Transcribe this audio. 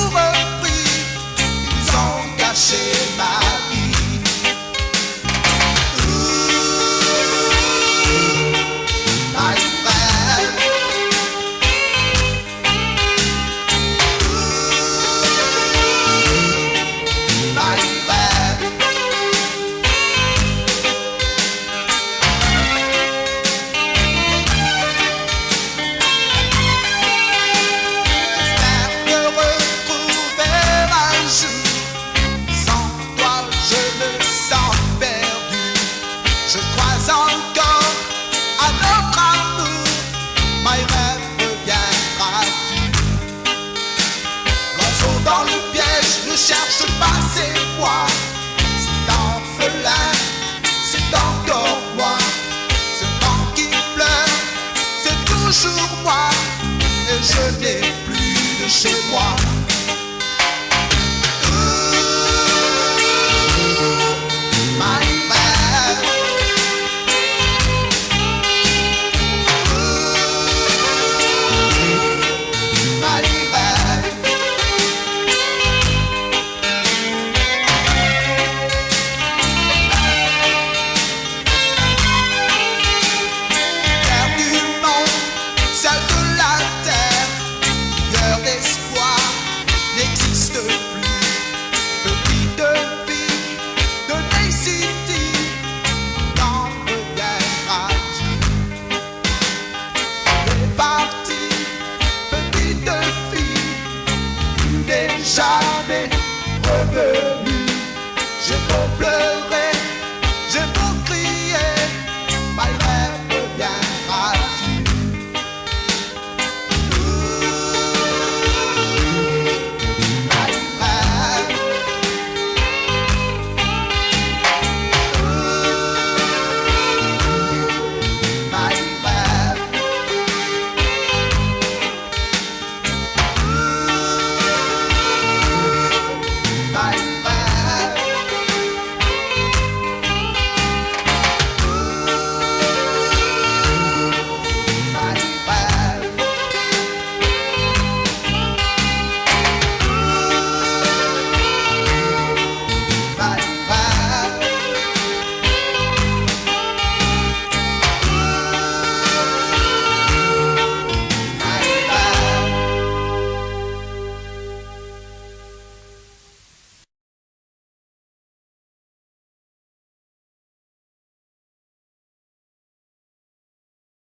l'amour pris, ils ont caché ma vie. My friend. My friend. J'espère te retrouver un jour. Sans toi je me sens perdu. Je crois encore à notre amour. My rêve reviendra-tu? L'oiseau dans le piège ne cherche pas ses proies. C'est orphelin, c'est encore moi. Ce vent qui pleure, c'est toujours moi. Et je n'ai plus de chez moi. My friend. My friend. Terre du monde, celle de la terre, lueur d'espoir n'existe plus. Petite fille de Day City, quand reviendras-tu? Elle est partie, petite fille, tu n'es jamais revenue. Je